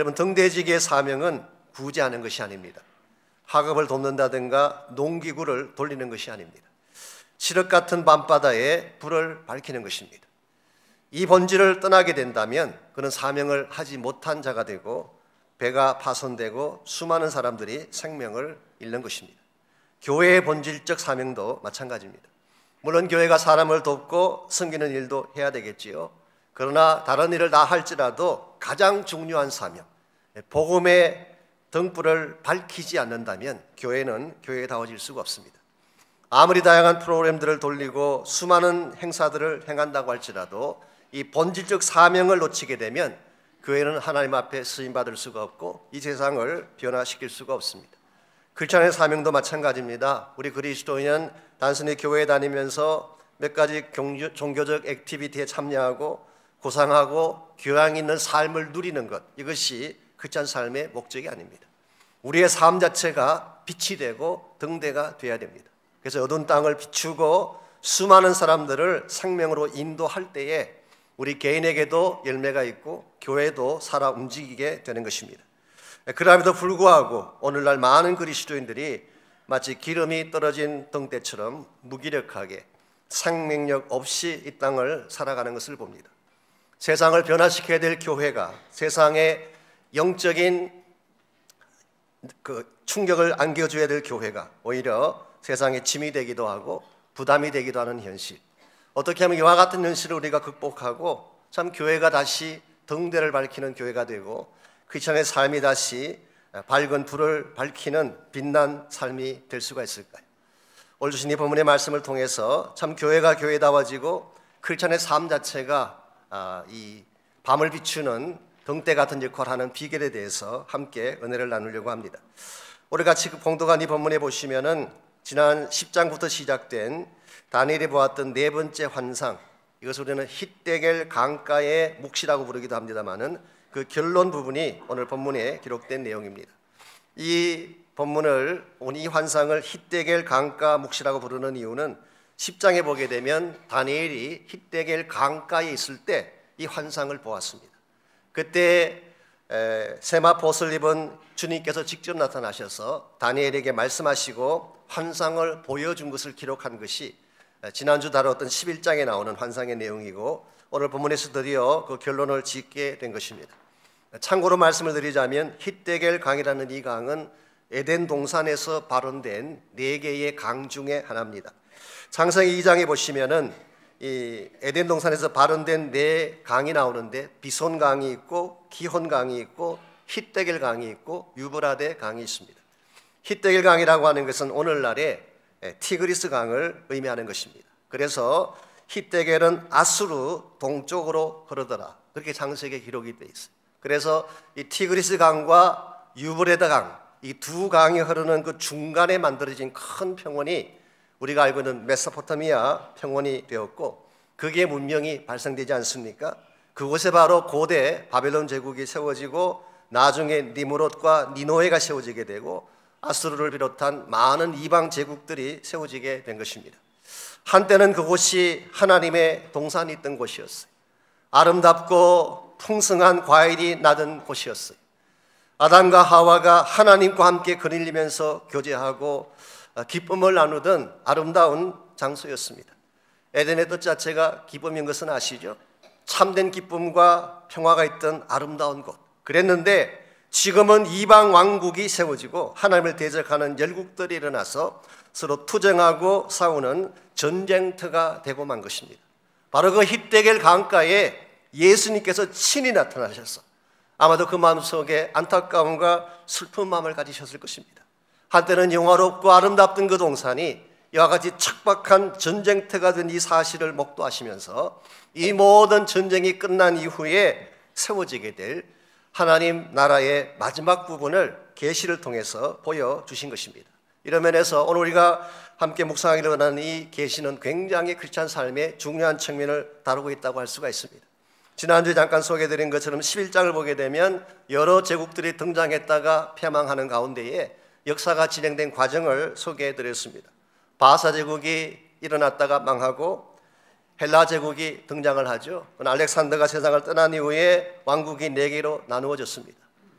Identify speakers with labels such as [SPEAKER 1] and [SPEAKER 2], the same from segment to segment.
[SPEAKER 1] 여러분, 등대지기의 사명은 구제하는 것이 아닙니다. 학업을 돕는다든가 농기구를 돌리는 것이 아닙니다. 칠흑 같은 밤바다에 불을 밝히는 것입니다. 이 본질을 떠나게 된다면 그는 사명을 하지 못한 자가 되고 배가 파손되고 수많은 사람들이 생명을 잃는 것입니다. 교회의 본질적 사명도 마찬가지입니다. 물론 교회가 사람을 돕고 섬기는 일도 해야 되겠지요. 그러나 다른 일을 다 할지라도 가장 중요한 사명, 복음의 등불을 밝히지 않는다면 교회는 교회다워질 수가 없습니다. 아무리 다양한 프로그램들을 돌리고 수많은 행사들을 행한다고 할지라도 이 본질적 사명을 놓치게 되면 교회는 하나님 앞에 쓰임받을 수가 없고 이 세상을 변화시킬 수가 없습니다. 크리스천의 사명도 마찬가지입니다. 우리 그리스도인은 단순히 교회에 다니면서 몇 가지 종교적 액티비티에 참여하고 고상하고 교양 있는 삶을 누리는 것, 이것이 크리스천 삶의 목적이 아닙니다. 우리의 삶 자체가 빛이 되고 등대가 되어야 됩니다. 그래서 어두운 땅을 비추고 수많은 사람들을 생명으로 인도할 때에 우리 개인에게도 열매가 있고 교회도 살아 움직이게 되는 것입니다. 그럼에도 불구하고 오늘날 많은 그리스도인들이 마치 기름이 떨어진 등대처럼 무기력하게 생명력 없이 이 땅을 살아가는 것을 봅니다. 세상을 변화시켜야 될 교회가 세상에 영적인 충격을 안겨줘야 될 교회가 오히려 세상에 짐이 되기도 하고 부담이 되기도 하는 현실. 어떻게 하면 이와 같은 현실을 우리가 극복하고 참 교회가 다시 등대를 밝히는 교회가 되고 크리스천의 삶이 다시 밝은 불을 밝히는 빛난 삶이 될 수가 있을까요? 오늘 주신 이 본문의 말씀을 통해서 참 교회가 교회다워지고 크리스천의 삶 자체가 이 밤을 비추는 등대 같은 역할을 하는 비결에 대해서 함께 은혜를 나누려고 합니다. 우리 같이 봉독한 이 본문에 보시면은 지난 10장부터 시작된 다니엘이 보았던 네 번째 환상, 이것을 우리는 힛데겔 강가의 묵시라고 부르기도 합니다만은 그 결론 부분이 오늘 본문에 기록된 내용입니다. 이 본문을 이 환상을 힛데겔 강가 묵시라고 부르는 이유는 10장에 보게 되면 다니엘이 힛데겔 강가에 있을 때 이 환상을 보았습니다. 그때 세마포옷을 입은 주님께서 직접 나타나셔서 다니엘에게 말씀하시고 환상을 보여준 것을 기록한 것이 지난주 다뤘던 11장에 나오는 환상의 내용이고 오늘 본문에서 드디어 그 결론을 짓게 된 것입니다. 참고로 말씀을 드리자면 힛데겔 강이라는 이 강은 에덴 동산에서 발원된 4개의 강 중에 하나입니다. 창세기 2장에 보시면은 이 에덴 동산에서 발원된 4강이 나오는데 비손 강이 있고 기혼 강이 있고 힛데겔 강이 있고 유브라데 강이 있습니다. 힛데겔 강이라고 하는 것은 오늘날의 티그리스 강을 의미하는 것입니다. 그래서 힛데겔은 아수르 동쪽으로 흐르더라, 그렇게 창세기에 기록이 되어 있어요. 그래서 이 티그리스 강과 유브라데 강, 이 두 강이 흐르는 그 중간에 만들어진 큰 평원이 우리가 알고 있는 메소포타미아 평원이 되었고 거기에 문명이 발생되지 않습니까? 그곳에 바로 고대 바벨론 제국이 세워지고 나중에 니므롯과 니노에가 세워지게 되고 아수르를 비롯한 많은 이방 제국들이 세워지게 된 것입니다. 한때는 그곳이 하나님의 동산이 있던 곳이었어요. 아름답고 풍성한 과일이 나던 곳이었어요. 아담과 하와가 하나님과 함께 거닐리면서 교제하고 기쁨을 나누던 아름다운 장소였습니다. 에덴의 뜻 자체가 기쁨인 것은 아시죠? 참된 기쁨과 평화가 있던 아름다운 곳. 그랬는데 지금은 이방 왕국이 세워지고 하나님을 대적하는 열국들이 일어나서 서로 투쟁하고 싸우는 전쟁터가 되고 만 것입니다. 바로 그 힛데겔 강가에 예수님께서 친히 나타나셔서 아마도 그 마음속에 안타까움과 슬픈 마음을 가지셨을 것입니다. 한때는 영화롭고 아름답던 그 동산이 이와 같이 척박한 전쟁터가 된 이 사실을 목도하시면서 이 모든 전쟁이 끝난 이후에 세워지게 될 하나님 나라의 마지막 부분을 계시를 통해서 보여주신 것입니다. 이런 면에서 오늘 우리가 함께 묵상하기로 하는 이 계시는 굉장히 크리스찬 삶의 중요한 측면을 다루고 있다고 할 수가 있습니다. 지난주에 잠깐 소개해드린 것처럼 11장을 보게 되면 여러 제국들이 등장했다가 패망하는 가운데에 역사가 진행된 과정을 소개해드렸습니다. 바사 제국이 일어났다가 망하고 헬라 제국이 등장을 하죠. 알렉산더가 세상을 떠난 이후에 왕국이 4개로 나누어졌습니다.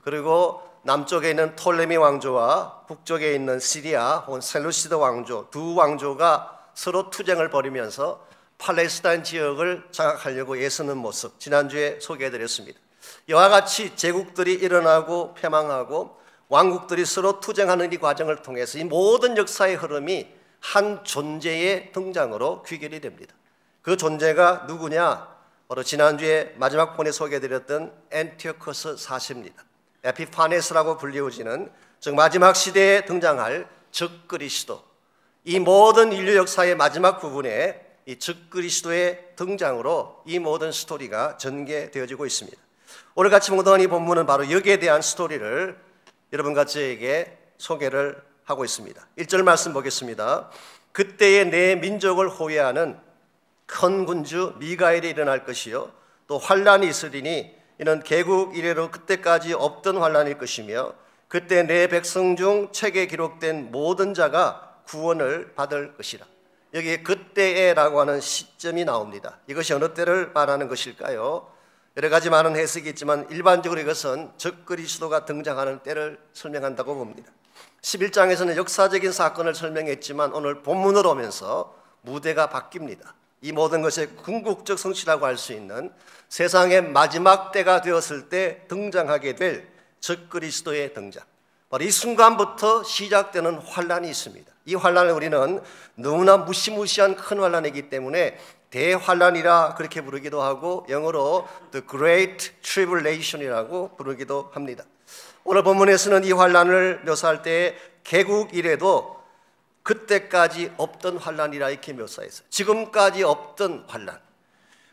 [SPEAKER 1] 그리고 남쪽에 있는 톨레미 왕조와 북쪽에 있는 시리아 혹은 셀루시드 왕조, 두 왕조가 서로 투쟁을 벌이면서 팔레스타인 지역을 장악하려고 애쓰는 모습, 지난주에 소개해드렸습니다. 이와 같이 제국들이 일어나고 패망하고 왕국들이 서로 투쟁하는 이 과정을 통해서 이 모든 역사의 흐름이 한 존재의 등장으로 귀결이 됩니다. 그 존재가 누구냐? 바로 지난주에 마지막 본에 소개해드렸던 안티오코스 4세입니다. 에피파네스라고 불리워지는, 즉 마지막 시대에 등장할 적그리스도, 이 모든 인류 역사의 마지막 부분에 이 적그리스도의 등장으로 이 모든 스토리가 전개되어지고 있습니다. 오늘 같이 묵상한 이 본문은 바로 여기에 대한 스토리를 여러분과 저에게 소개를 하고 있습니다. 1절 말씀 보겠습니다. 그때에 내 민족을 호위하는 큰 군주 미가엘이 일어날 것이요 또 환란이 있으리니 이는 개국 이래로 그때까지 없던 환란일 것이며 그때 내 백성 중 책에 기록된 모든 자가 구원을 받을 것이라. 여기에 그때에라고 하는 시점이 나옵니다. 이것이 어느 때를 말하는 것일까요? 여러 가지 많은 해석이 있지만 일반적으로 이것은 적그리스도가 등장하는 때를 설명한다고 봅니다. 11장에서는 역사적인 사건을 설명했지만 오늘 본문으로 오면서 무대가 바뀝니다. 이 모든 것의 궁극적 성취라고 할 수 있는 세상의 마지막 때가 되었을 때 등장하게 될 적그리스도의 등장, 바로 이 순간부터 시작되는 환란이 있습니다. 이 환란을 우리는 너무나 무시무시한 큰 환란이기 때문에 대환란이라 그렇게 부르기도 하고 영어로 The Great Tribulation이라고 부르기도 합니다. 오늘 본문에서는 이 환란을 묘사할 때 개국 이래도 그때까지 없던 환란이라 이렇게 묘사했어요. 지금까지 없던 환란.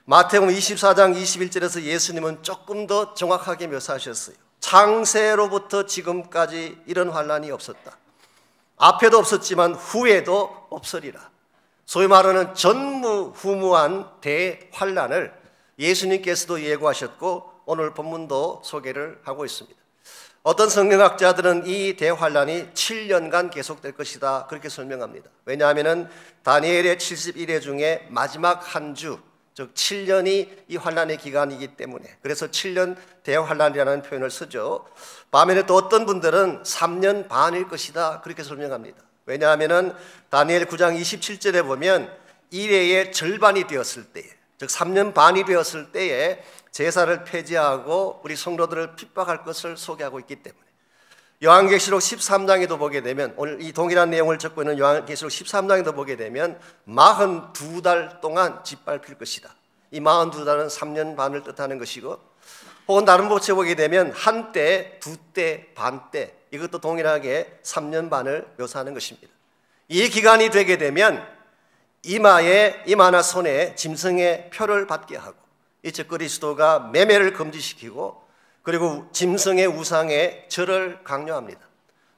[SPEAKER 1] 마태복음 24장 21절에서 예수님은 조금 더 정확하게 묘사하셨어요. 창세로부터 지금까지 이런 환란이 없었다. 앞에도 없었지만 후에도 없으리라. 소위 말하는 전무후무한 대환란을 예수님께서도 예고하셨고 오늘 본문도 소개를 하고 있습니다. 어떤 성경학자들은 이 대환란이 7년간 계속될 것이다 그렇게 설명합니다. 왜냐하면 다니엘의 71회 중에 마지막 한 주, 즉 7년이 이 환란의 기간이기 때문에 그래서 7년 대환란이라는 표현을 쓰죠. 반면에 또 어떤 분들은 3년 반일 것이다 그렇게 설명합니다. 왜냐하면 다니엘 9장 27절에 보면 이래의 절반이 되었을 때에, 즉 3년 반이 되었을 때에 제사를 폐지하고 우리 성도들을 핍박할 것을 소개하고 있기 때문에 요한계시록 13장에도 보게 되면 오늘 이 동일한 내용을 적고 있는 요한계시록 13장에도 보게 되면 42달 동안 짓밟힐 것이다. 이 42달은 3년 반을 뜻하는 것이고 혹은 다른 곳에 보게 되면 한때, 두때, 반때 이것도 동일하게 3년 반을 묘사하는 것입니다. 이 기간이 되게 되면 이마나 손에 짐승의 표를 받게 하고 이 적그리스도가 매매를 금지시키고 그리고 짐승의 우상에 절을 강요합니다.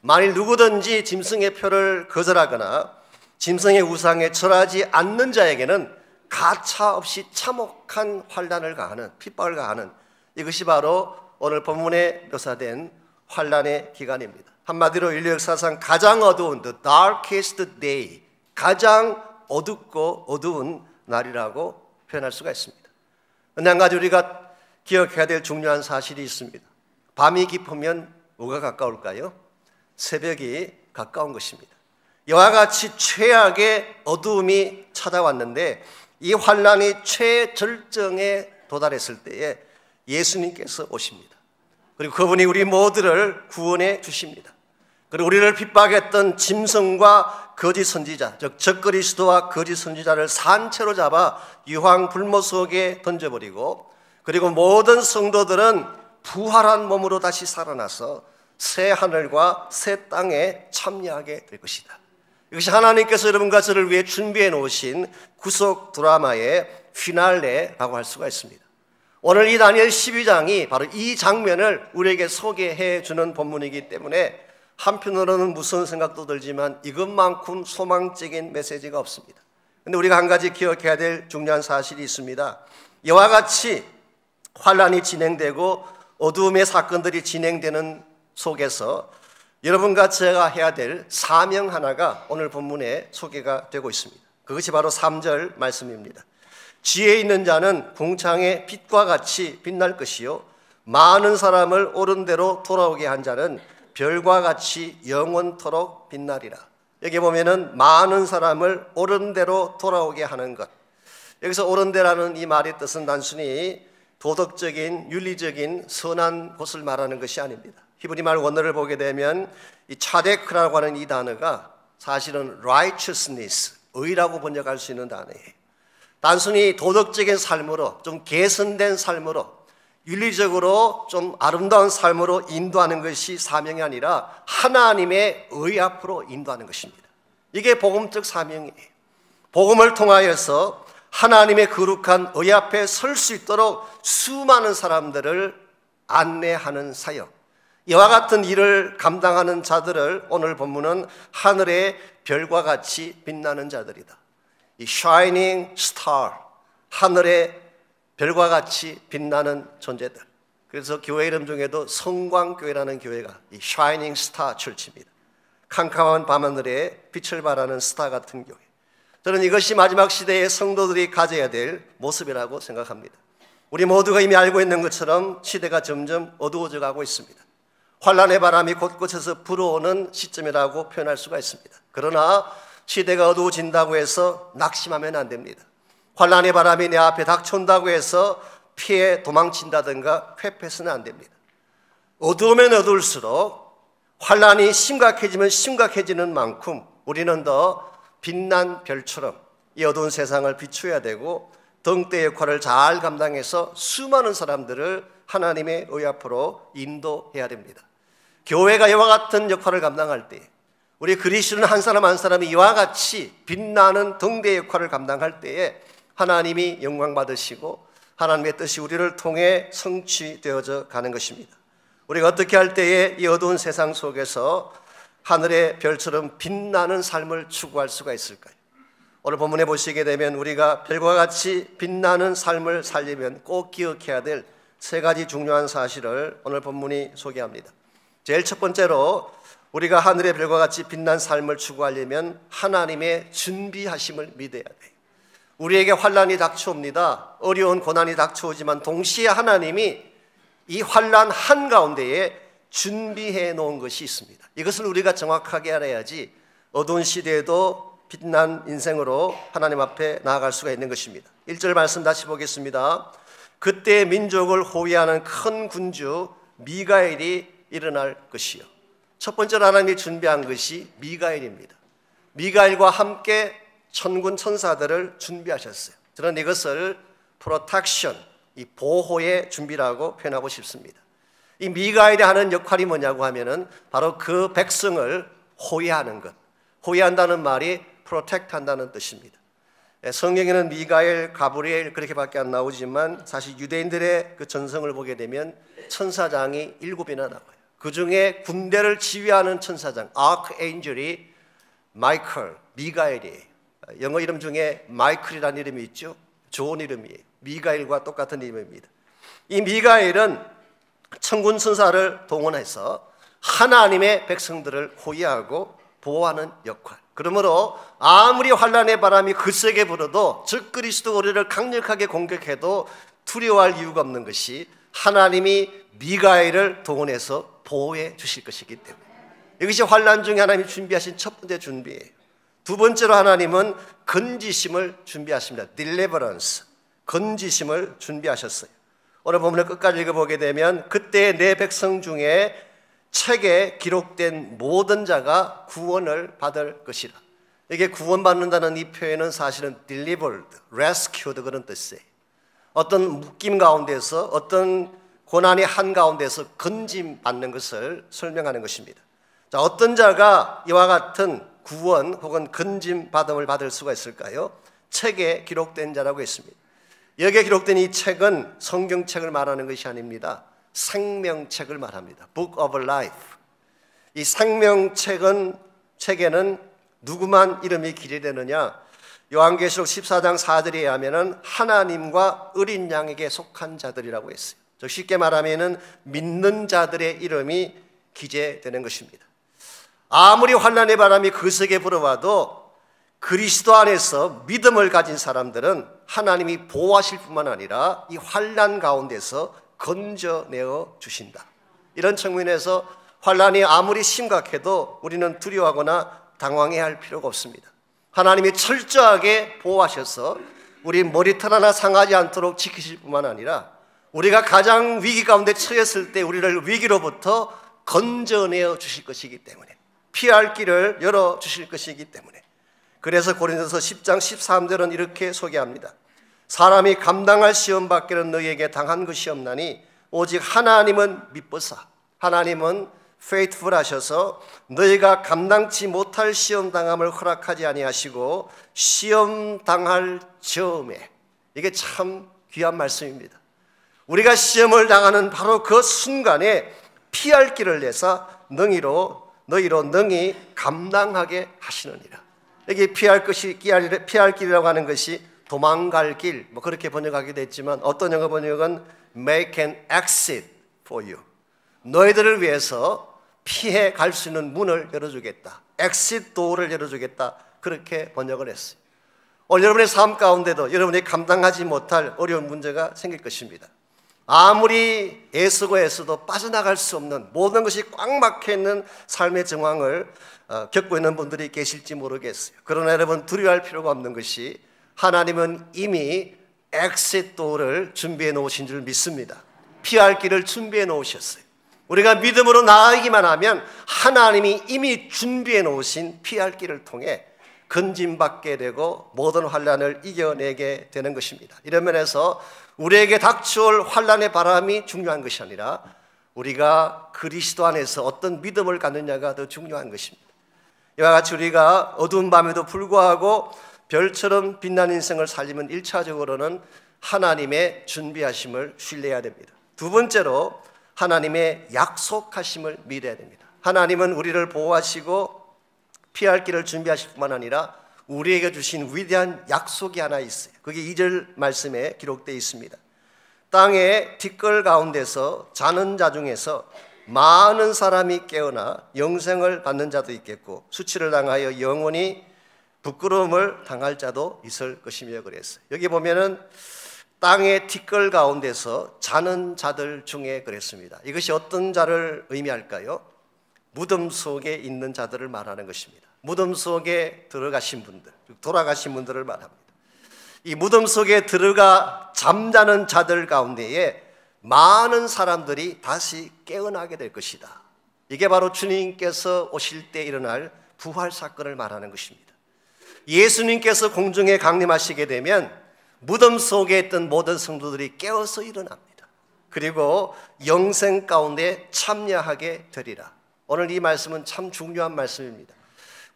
[SPEAKER 1] 만일 누구든지 짐승의 표를 거절하거나 짐승의 우상에 절하지 않는 자에게는 가차없이 참혹한 환난을 가하는, 핍박을 가하는 이것이 바로 오늘 본문에 묘사된 환난의 기간입니다. 한마디로 인류 역사상 가장 어두운 the darkest day, 가장 어둡고 어두운 날이라고 표현할 수가 있습니다. 근데 한 가지 우리가 기억해야 될 중요한 사실이 있습니다. 밤이 깊으면 뭐가 가까울까요? 새벽이 가까운 것입니다. 이와 같이 최악의 어두움이 찾아왔는데 이 환난이 최절정에 도달했을 때에 예수님께서 오십니다. 그리고 그분이 우리 모두를 구원해 주십니다. 그리고 우리를 핍박했던 짐승과 거짓 선지자, 즉 적그리스도와 거짓 선지자를 산채로 잡아 유황 불못 속에 던져버리고 그리고 모든 성도들은 부활한 몸으로 다시 살아나서 새 하늘과 새 땅에 참여하게 될 것이다. 이것이 하나님께서 여러분과 저를 위해 준비해 놓으신 구속 드라마의 피날레라고 할 수가 있습니다. 오늘 이 다니엘 12장이 바로 이 장면을 우리에게 소개해 주는 본문이기 때문에 한편으로는 무서운 생각도 들지만 이것만큼 소망적인 메시지가 없습니다. 그런데 우리가 한 가지 기억해야 될 중요한 사실이 있습니다. 이와 같이 환란이 진행되고 어두움의 사건들이 진행되는 속에서 여러분과 제가 해야 될 사명 하나가 오늘 본문에 소개가 되고 있습니다. 그것이 바로 3절 말씀입니다. 지혜 있는 자는 궁창의 빛과 같이 빛날 것이요 많은 사람을 옳은 대로 돌아오게 한 자는 별과 같이 영원토록 빛나리라. 여기 보면은 많은 사람을 옳은 대로 돌아오게 하는 것. 여기서 옳은 데라는 이 말의 뜻은 단순히 도덕적인 윤리적인 선한 곳을 말하는 것이 아닙니다. 히브리 말 원어를 보게 되면 이 차데크라고 하는 이 단어가 사실은 righteousness, 의라고 번역할 수 있는 단어예요. 단순히 도덕적인 삶으로, 좀 개선된 삶으로, 윤리적으로 좀 아름다운 삶으로 인도하는 것이 사명이 아니라 하나님의 의 앞으로 인도하는 것입니다. 이게 복음적 사명이에요. 복음을 통하여서 하나님의 거룩한 의 앞에 설 수 있도록 수많은 사람들을 안내하는 사역. 이와 같은 일을 감당하는 자들을 오늘 본문은 하늘의 별과 같이 빛나는 자들이다. 이 shining star, 하늘의 별과 같이 빛나는 존재들. 그래서 교회 이름 중에도 성광교회라는 교회가 이 shining star 철치입니다. 캄캄한 밤하늘에 빛을 발하는 스타 같은 교회. 저는 이것이 마지막 시대의 성도들이 가져야 될 모습이라고 생각합니다. 우리 모두가 이미 알고 있는 것처럼 시대가 점점 어두워져 가고 있습니다. 환란의 바람이 곳곳에서 불어오는 시점이라고 표현할 수가 있습니다. 그러나 시대가 어두워진다고 해서 낙심하면 안 됩니다. 환란의 바람이 내 앞에 닥쳐온다고 해서 피해 도망친다든가 회피해서는 안 됩니다. 어두우면 어두울수록 환란이 심각해지면 심각해지는 만큼 우리는 더 빛난 별처럼 이 어두운 세상을 비추어야 되고 등대 역할을 잘 감당해서 수많은 사람들을 하나님의 의 앞으로 인도해야 됩니다. 교회가 이와 같은 역할을 감당할 때, 우리 그리스도는 한 사람 한 사람이 이와 같이 빛나는 등대 역할을 감당할 때에 하나님이 영광 받으시고 하나님의 뜻이 우리를 통해 성취되어져 가는 것입니다. 우리가 어떻게 할 때에 이 어두운 세상 속에서 하늘의 별처럼 빛나는 삶을 추구할 수가 있을까요? 오늘 본문에 보시게 되면 우리가 별과 같이 빛나는 삶을 살려면 꼭 기억해야 될 세 가지 중요한 사실을 오늘 본문이 소개합니다. 제일 첫 번째로 우리가 하늘의 별과 같이 빛난 삶을 추구하려면 하나님의 준비하심을 믿어야 돼요. 우리에게 환란이 닥쳐옵니다. 어려운 고난이 닥쳐오지만 동시에 하나님이 이 환란 한가운데에 준비해 놓은 것이 있습니다. 이것을 우리가 정확하게 알아야지 어두운 시대에도 빛난 인생으로 하나님 앞에 나아갈 수가 있는 것입니다. 1절 말씀 다시 보겠습니다. 그때 민족을 호위하는 큰 군주 미가엘이 일어날 것이요. 첫 번째로 하나님이 준비한 것이 미가엘입니다. 미가엘과 함께 천군 천사들을 준비하셨어요. 저는 이것을 protection, 이 보호의 준비라고 표현하고 싶습니다. 이 미가엘이 하는 역할이 뭐냐고 하면은 바로 그 백성을 호위하는 것. 호위한다는 말이 protect 한다는 뜻입니다. 성경에는 미가엘, 가브리엘 그렇게밖에 안 나오지만 사실 유대인들의 그 전성을 보게 되면 천사장이 7이나 나와요. 그 중에 군대를 지휘하는 천사장, 아크엔젤이 마이클, 미가엘이에요. 영어 이름 중에 마이클이라는 이름이 있죠. 좋은 이름이에요. 미가엘과 똑같은 이름입니다. 이 미가엘은 천군 천사를 동원해서 하나님의 백성들을 호위하고 보호하는 역할. 그러므로 아무리 환란의 바람이 거세게 불어도 즉 그리스도 우리를 강력하게 공격해도 두려워할 이유가 없는 것이 하나님이 미가엘을 동원해서 보호해 주실 것이기 때문에 이것이 환란 중에 하나님이 준비하신 첫 번째 준비예요. 두 번째로 하나님은 건지심을 준비하십니다. deliverance, 건지심을 준비하셨어요. 오늘 본문을 끝까지 읽어보게 되면 그때 내 백성 중에 책에 기록된 모든 자가 구원을 받을 것이라. 이게 구원받는다는 이 표현은 사실은 delivered, rescued 그런 뜻이에요. 어떤 묶임 가운데서 어떤 고난의 한가운데서 건짐받는 것을 설명하는 것입니다. 자, 어떤 자가 이와 같은 구원 혹은 건짐받음을 받을 수가 있을까요? 책에 기록된 자라고 했습니다. 여기에 기록된 이 책은 성경책을 말하는 것이 아닙니다. 생명책을 말합니다. Book of Life. 이 생명책에는 누구만 이름이 기재되느냐? 요한계시록 14장 4절에 의하면 하나님과 어린 양에게 속한 자들이라고 했어요. 즉 쉽게 말하면 믿는 자들의 이름이 기재되는 것입니다. 아무리 환난의 바람이 거세게 불어와도 그리스도 안에서 믿음을 가진 사람들은 하나님이 보호하실 뿐만 아니라 이 환난 가운데서 건져내어 주신다. 이런 측면에서 환난이 아무리 심각해도 우리는 두려워하거나 당황해야 할 필요가 없습니다. 하나님이 철저하게 보호하셔서 우리 머리털 하나 상하지 않도록 지키실 뿐만 아니라 우리가 가장 위기 가운데 처했을 때 우리를 위기로부터 건져내어 주실 것이기 때문에, 피할 길을 열어주실 것이기 때문에, 그래서 고린도서 10장 13절은 이렇게 소개합니다. 사람이 감당할 시험 밖에는 너희에게 당한 것이 없나니 오직 하나님은 미쁘사, 하나님은 faithful 하셔서 너희가 감당치 못할 시험 당함을 허락하지 아니하시고 시험 당할 즈음에, 이게 참 귀한 말씀입니다. 우리가 시험을 당하는 바로 그 순간에 피할 길을 내사 너희로 능히 감당하게 하시느니라. 여기 피할 길이라고 하는 것이 도망갈 길, 뭐 그렇게 번역하기도 했지만 어떤 영어 번역은 make an exit for you, 너희들을 위해서 피해 갈 수 있는 문을 열어주겠다, exit door를 열어주겠다, 그렇게 번역을 했어요. 오늘 여러분의 삶 가운데도 여러분이 감당하지 못할 어려운 문제가 생길 것입니다. 아무리 애쓰고 애써도 빠져나갈 수 없는, 모든 것이 꽉 막혀있는 삶의 정황을 겪고 있는 분들이 계실지 모르겠어요. 그러나 여러분, 두려워할 필요가 없는 것이 하나님은 이미 엑싯 도어를 준비해 놓으신 줄 믿습니다. 피할 길을 준비해 놓으셨어요. 우리가 믿음으로 나아가기만 하면 하나님이 이미 준비해 놓으신 피할 길을 통해 건짐받게 되고 모든 환난을 이겨내게 되는 것입니다. 이런 면에서 우리에게 닥쳐올 환난의 바람이 중요한 것이 아니라 우리가 그리스도 안에서 어떤 믿음을 갖느냐가 더 중요한 것입니다. 이와 같이 우리가 어두운 밤에도 불구하고 별처럼 빛나는 인생을 살리면 1차적으로는 하나님의 준비하심을 신뢰해야 됩니다. 두 번째로 하나님의 약속하심을 믿어야 됩니다. 하나님은 우리를 보호하시고 피할 길을 준비하실 뿐만 아니라 우리에게 주신 위대한 약속이 하나 있어요. 그게 2절 말씀에 기록되어 있습니다. 땅의 티끌 가운데서 자는 자 중에서 많은 사람이 깨어나 영생을 받는 자도 있겠고 수치를 당하여 영원히 부끄러움을 당할 자도 있을 것이며 그랬어요. 여기 보면은 땅의 티끌 가운데서 자는 자들 중에 그랬습니다. 이것이 어떤 자를 의미할까요? 무덤 속에 있는 자들을 말하는 것입니다. 무덤 속에 들어가신 분들, 돌아가신 분들을 말합니다. 이 무덤 속에 들어가 잠자는 자들 가운데에 많은 사람들이 다시 깨어나게 될 것이다. 이게 바로 주님께서 오실 때 일어날 부활 사건을 말하는 것입니다. 예수님께서 공중에 강림하시게 되면 무덤 속에 있던 모든 성도들이 깨어서 일어납니다. 그리고 영생 가운데 참여하게 되리라. 오늘 이 말씀은 참 중요한 말씀입니다.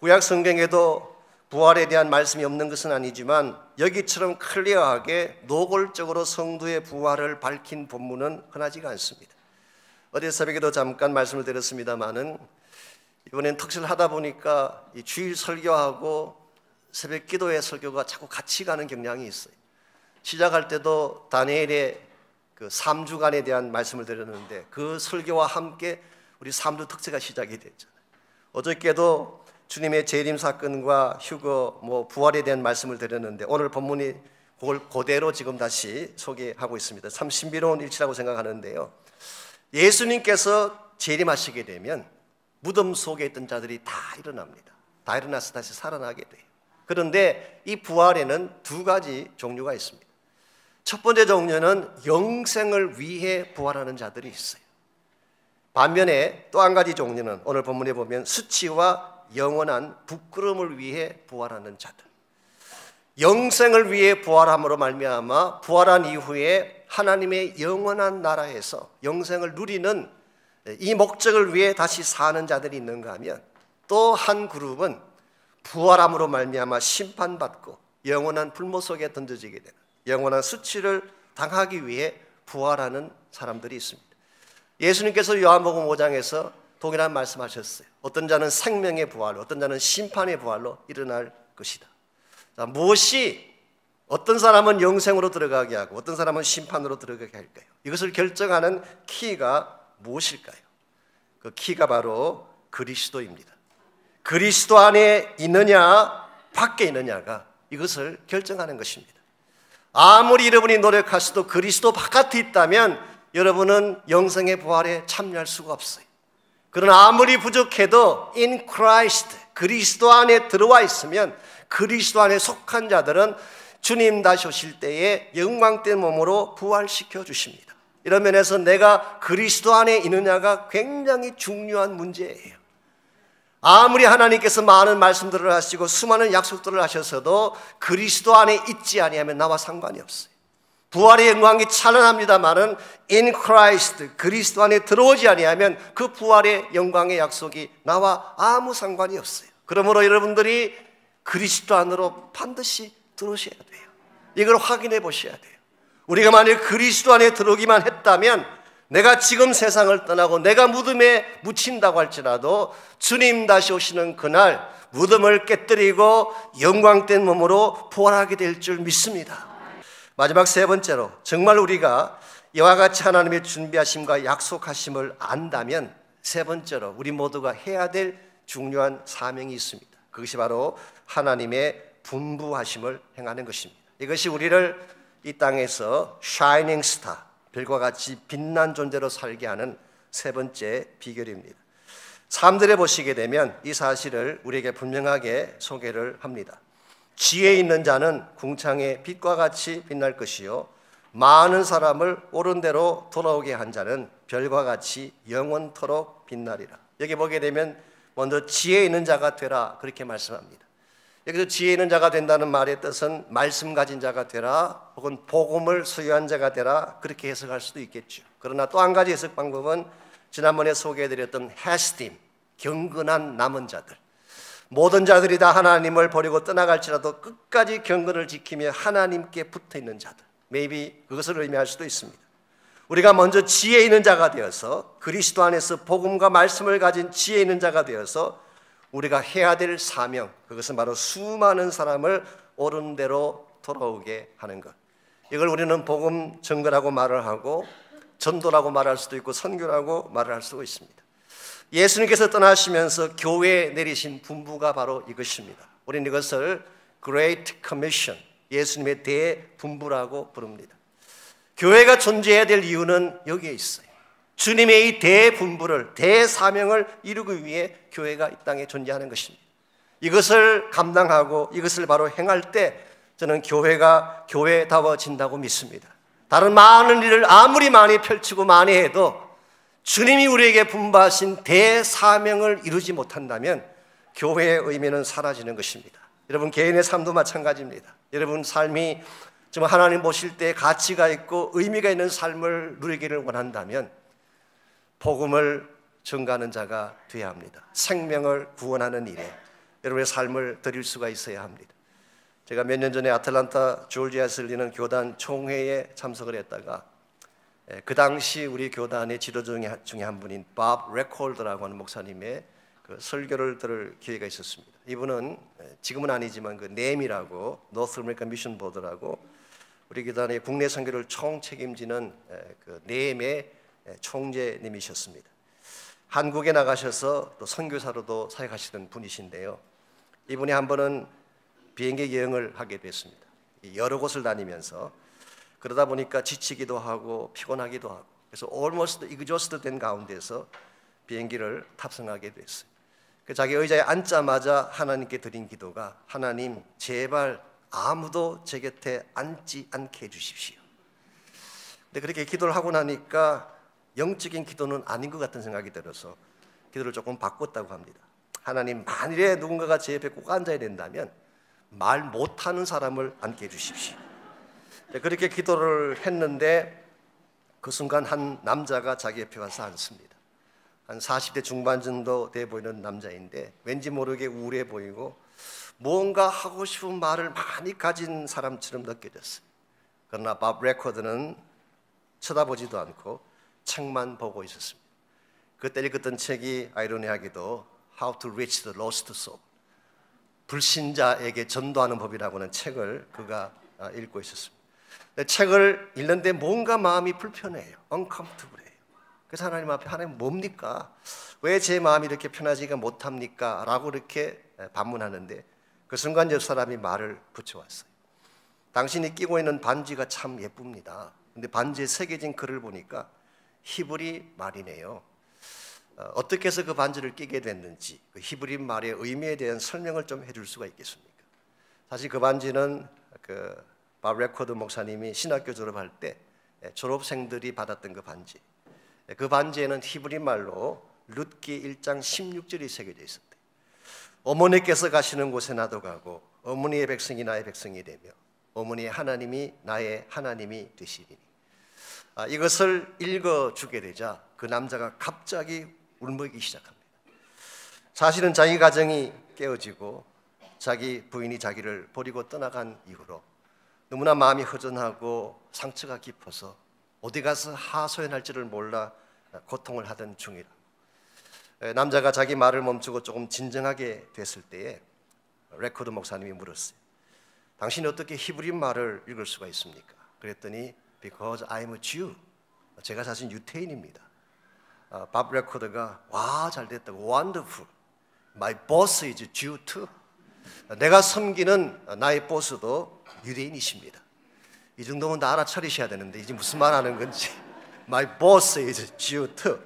[SPEAKER 1] 구약 성경에도 부활에 대한 말씀이 없는 것은 아니지만 여기처럼 클리어하게 노골적으로 성도의 부활을 밝힌 본문은 흔하지가 않습니다. 어제 새벽에도 잠깐 말씀을 드렸습니다마는 이번엔 특실을 하다 보니까 이 주일 설교하고 새벽 기도의 설교가 자꾸 같이 가는 경향이 있어요. 시작할 때도 다니엘의 그 3주간에 대한 말씀을 드렸는데 그 설교와 함께 우리 3주 특세가 시작이 됐잖아요. 어저께도 주님의 재림 사건과 휴거, 부활에 대한 말씀을 드렸는데 오늘 본문이 그걸 그대로 지금 다시 소개하고 있습니다. 참 신비로운 일치라고 생각하는데요. 예수님께서 재림하시게 되면 무덤 속에 있던 자들이 다 일어납니다. 다 일어나서 다시 살아나게 돼요. 그런데 이 부활에는 두 가지 종류가 있습니다. 첫 번째 종류는 영생을 위해 부활하는 자들이 있어요. 반면에 또 한 가지 종류는 오늘 본문에 보면 수치와 영원한 부끄러움을 위해 부활하는 자들. 영생을 위해 부활함으로 말미암아 부활한 이후에 하나님의 영원한 나라에서 영생을 누리는 이 목적을 위해 다시 사는 자들이 있는가 하면 또 한 그룹은 부활함으로 말미암아 심판받고 영원한 불모 속에 던져지게 되는 영원한 수치를 당하기 위해 부활하는 사람들이 있습니다. 예수님께서 요한복음 5장에서 동일한 말씀하셨어요. 어떤 자는 생명의 부활로, 어떤 자는 심판의 부활로 일어날 것이다. 자, 무엇이 어떤 사람은 영생으로 들어가게 하고 어떤 사람은 심판으로 들어가게 할까요? 이것을 결정하는 키가 무엇일까요? 그 키가 바로 그리스도입니다. 그리스도 안에 있느냐 밖에 있느냐가 이것을 결정하는 것입니다. 아무리 여러분이 노력하셔도 그리스도 바깥에 있다면 여러분은 영생의 부활에 참여할 수가 없어요. 그러나 아무리 부족해도 in Christ, 그리스도 안에 들어와 있으면 그리스도 안에 속한 자들은 주님 다시 오실 때에 영광된 몸으로 부활시켜 주십니다. 이런 면에서 내가 그리스도 안에 있느냐가 굉장히 중요한 문제예요. 아무리 하나님께서 많은 말씀들을 하시고 수많은 약속들을 하셔서도 그리스도 안에 있지 아니하면 나와 상관이 없어요. 부활의 영광이 찬란합니다마는 in Christ, 그리스도 안에 들어오지 아니하면 그 부활의 영광의 약속이 나와 아무 상관이 없어요. 그러므로 여러분들이 그리스도 안으로 반드시 들어오셔야 돼요. 이걸 확인해 보셔야 돼요. 우리가 만약 그리스도 안에 들어오기만 했다면 내가 지금 세상을 떠나고 내가 무덤에 묻힌다고 할지라도 주님 다시 오시는 그날 무덤을 깨뜨리고 영광된 몸으로 부활하게 될 줄 믿습니다. 마지막 세 번째로, 정말 우리가 이와 같이 하나님의 준비하심과 약속하심을 안다면 세 번째로 우리 모두가 해야 될 중요한 사명이 있습니다. 그것이 바로 하나님의 분부하심을 행하는 것입니다. 이것이 우리를 이 땅에서 shining star, 별과 같이 빛난 존재로 살게 하는 세 번째 비결입니다. 삶들에 보시게 되면 이 사실을 우리에게 분명하게 소개를 합니다. 지혜 있는 자는 궁창의 빛과 같이 빛날 것이요 많은 사람을 옳은 대로 돌아오게 한 자는 별과 같이 영원토록 빛나리라. 여기 보게 되면 먼저 지혜 있는 자가 되라 그렇게 말씀합니다. 여기서 지혜 있는 자가 된다는 말의 뜻은 말씀 가진 자가 되라 혹은 복음을 소유한 자가 되라 그렇게 해석할 수도 있겠죠. 그러나 또 한 가지 해석 방법은 지난번에 소개해드렸던 헤스딤, 경건한 남은 자들, 모든 자들이 다 하나님을 버리고 떠나갈지라도 끝까지 경건을 지키며 하나님께 붙어있는 자들, maybe 그것을 의미할 수도 있습니다. 우리가 먼저 지혜 있는 자가 되어서 그리스도 안에서 복음과 말씀을 가진 지혜 있는 자가 되어서 우리가 해야 될 사명, 그것은 바로 수많은 사람을 옳은 대로 돌아오게 하는 것. 이걸 우리는 복음 전거라고 말을 하고 전도라고 말할 수도 있고 선교라고 말을 할 수도 있습니다. 예수님께서 떠나시면서 교회에 내리신 분부가 바로 이것입니다. 우리는 이것을 Great Commission, 예수님의 대분부라고 부릅니다. 교회가 존재해야 될 이유는 여기에 있어요. 주님의 이 대분부를, 대사명을 이루기 위해 교회가 이 땅에 존재하는 것입니다. 이것을 감당하고 이것을 바로 행할 때 저는 교회가 교회다워진다고 믿습니다. 다른 많은 일을 아무리 많이 펼치고 많이 해도 주님이 우리에게 분부하신 대사명을 이루지 못한다면 교회의 의미는 사라지는 것입니다. 여러분 개인의 삶도 마찬가지입니다. 여러분 삶이 좀 하나님 보실 때 가치가 있고 의미가 있는 삶을 누리기를 원한다면 복음을 전가하는 자가 되어야 합니다. 생명을 구원하는 일에 여러분의 삶을 드릴 수가 있어야 합니다. 제가 몇 년 전에 아틀란타 조지아에서 열리는 교단 총회에 참석을 했다가 그 당시 우리 교단의 지도자 중에 한 분인 밥 레콜드라고 하는 목사님의 그 설교를 들을 기회가 있었습니다. 이분은 지금은 아니지만 그 넴이라고 노스 아메리칸 미션 보드라고 우리 교단의 국내 선교를 총 책임지는 그 넴의 총재님이셨습니다. 한국에 나가셔서 또 선교사로도 사역하시던 분이신데요. 이분이 한 번은 비행기 여행을 하게 됐습니다. 여러 곳을 다니면서 그러다 보니까 지치기도 하고 피곤하기도 하고 그래서 almost exhausted 된 가운데서 비행기를 탑승하게 됐어요. 자기 의자에 앉자마자 하나님께 드린 기도가 하나님 제발 아무도 제 곁에 앉지 않게 해주십시오. 근데 그렇게 기도를 하고 나니까 영적인 기도는 아닌 것 같은 생각이 들어서 기도를 조금 바꿨다고 합니다. 하나님 만일에 누군가가 제 옆에 꼭 앉아야 된다면 말 못하는 사람을 앉게 해주십시오. 그렇게 기도를 했는데 그 순간 한 남자가 자기 옆에 와서 앉습니다. 한 40대 중반 정도 돼 보이는 남자인데 왠지 모르게 우울해 보이고 뭔가 하고 싶은 말을 많이 가진 사람처럼 느껴졌어요. 그러나 밥 레코드는 쳐다보지도 않고 책만 보고 있었습니다. 그때 읽었던 책이 아이러니하게도 How to Reach the Lost Soul, 불신자에게 전도하는 법이라고 하는 책을 그가 읽고 있었습니다. 책을 읽는데 뭔가 마음이 불편해요. uncomfortable해요. 그래서 하나님 앞에 하나님 뭡니까? 왜 제 마음이 이렇게 편하지가 못합니까? 라고 이렇게 반문하는데 그 순간 옆 사람이 말을 붙여왔어요. 당신이 끼고 있는 반지가 참 예쁩니다. 근데 반지에 새겨진 글을 보니까 히브리 말이네요. 어떻게 해서 그 반지를 끼게 됐는지 그 히브리 말의 의미에 대한 설명을 좀 해줄 수가 있겠습니까? 사실 그 반지는 밥 레코드 목사님이 신학교 졸업할 때 졸업생들이 받았던 그 반지. 그 반지에는 히브리 말로 룻기 1장 16절이 새겨져 있었대. 어머니께서 가시는 곳에 나도 가고 어머니의 백성이 나의 백성이 되며 어머니의 하나님이 나의 하나님이 되시리니. 이것을 읽어주게 되자 그 남자가 갑자기 울먹이기 시작합니다. 사실은 자기 가정이 깨어지고 자기 부인이 자기를 버리고 떠나간 이후로 너무나 마음이 허전하고 상처가 깊어서 어디 가서 하소연할지를 몰라 고통을 하던 중이라. 남자가 자기 말을 멈추고 조금 진정하게 됐을 때에 레코드 목사님이 물었어요. 당신이 어떻게 히브리 말을 읽을 수가 있습니까? 그랬더니 Because I'm a Jew. 제가 사실 유태인입니다. 밥 레코드가 와 잘됐다고 Wonderful. My boss is Jew too. 내가 섬기는 나의 보스도 유대인이십니다. 이 정도면 다 알아차리셔야 되는데 이제 무슨 말 하는 건지. My boss is Jew too.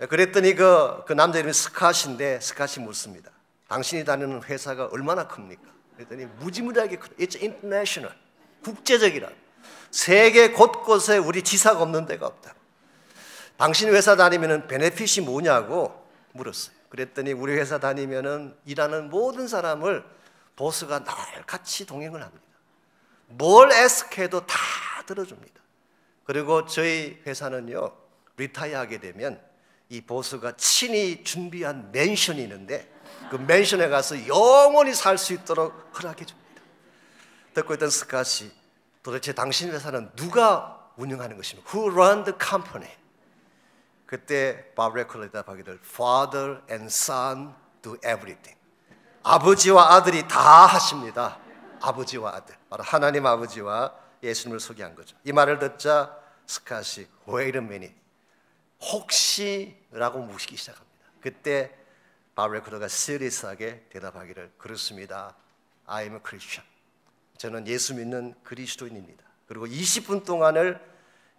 [SPEAKER 1] 그랬더니 그 남자 이름이 스캇인데 스캇이 묻습니다. 당신이 다니는 회사가 얼마나 큽니까? 그랬더니 무지무지하게 크다. It's international. 국제적이라. 세계 곳곳에 우리 지사가 없는 데가 없다. 당신 회사 다니면 베네핏이 뭐냐고 물었어요. 그랬더니 우리 회사 다니면은 일하는 모든 사람을 보스가 날 같이 동행을 합니다. 뭘 애석해도 다 들어줍니다. 그리고 저희 회사는요, 리타이어하게 되면 이 보스가 친히 준비한 맨션이 있는데 그 맨션에 가서 영원히 살 수 있도록 허락해 줍니다. 듣고 있던 스캇이 도대체 당신 회사는 누가 운영하는 것입니까? Who run the company? 그때 밥 레코드가 대답하기를 Father and Son do everything. 아버지와 아들이 다 하십니다. 아버지와 아들. 바로 하나님 아버지와 예수님을 소개한 거죠. 이 말을 듣자 스캇이 Wait a minute. 혹시라고 묻기 시작합니다. 그때 밥 레코드가 시리어스하게 대답하기를 그렇습니다. I am a Christian. 저는 예수 믿는 그리스도인입니다. 그리고 20분 동안을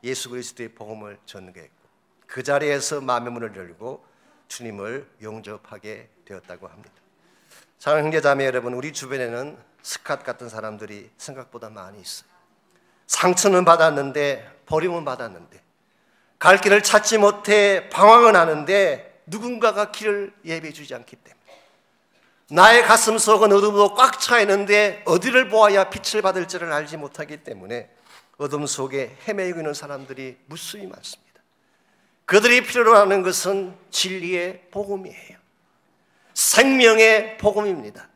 [SPEAKER 1] 예수 그리스도의 복음을 전개했고 그 자리에서 마음의 문을 열고 주님을 영접하게 되었다고 합니다. 사랑하는 형제자매 여러분, 우리 주변에는 스캇 같은 사람들이 생각보다 많이 있어요. 상처는 받았는데 버림은 받았는데 갈 길을 찾지 못해 방황은 하는데 누군가가 길을 예비해 주지 않기 때문에 나의 가슴 속은 어둠으로 꽉 차 있는데 어디를 보아야 빛을 받을지를 알지 못하기 때문에 어둠 속에 헤매고 있는 사람들이 무수히 많습니다. 그들이 필요로 하는 것은 진리의 복음이에요. 생명의 복음입니다.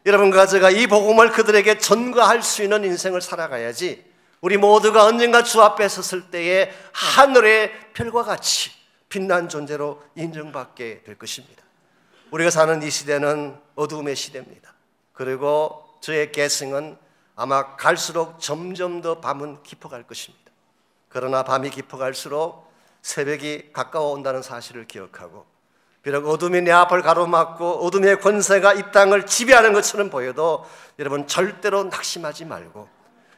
[SPEAKER 1] 여러분과 제가 이 복음을 그들에게 전가할 수 있는 인생을 살아가야지 우리 모두가 언젠가 주 앞에 섰을 때에 하늘의 별과 같이 빛난 존재로 인정받게 될 것입니다. 우리가 사는 이 시대는 어두움의 시대입니다. 그리고 저의 계승은 아마 갈수록 점점 더 밤은 깊어갈 것입니다. 그러나 밤이 깊어갈수록 새벽이 가까워온다는 사실을 기억하고 비록 어둠이 내 앞을 가로막고 어둠의 권세가 이 땅을 지배하는 것처럼 보여도 여러분 절대로 낙심하지 말고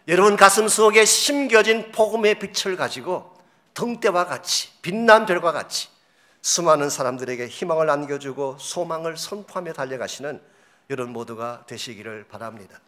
[SPEAKER 1] 여러분 가슴 속에 심겨진 복음의 빛을 가지고 등대와 같이 빛난 별과 같이 수많은 사람들에게 희망을 안겨주고 소망을 선포하며 달려가시는 여러분 모두가 되시기를 바랍니다.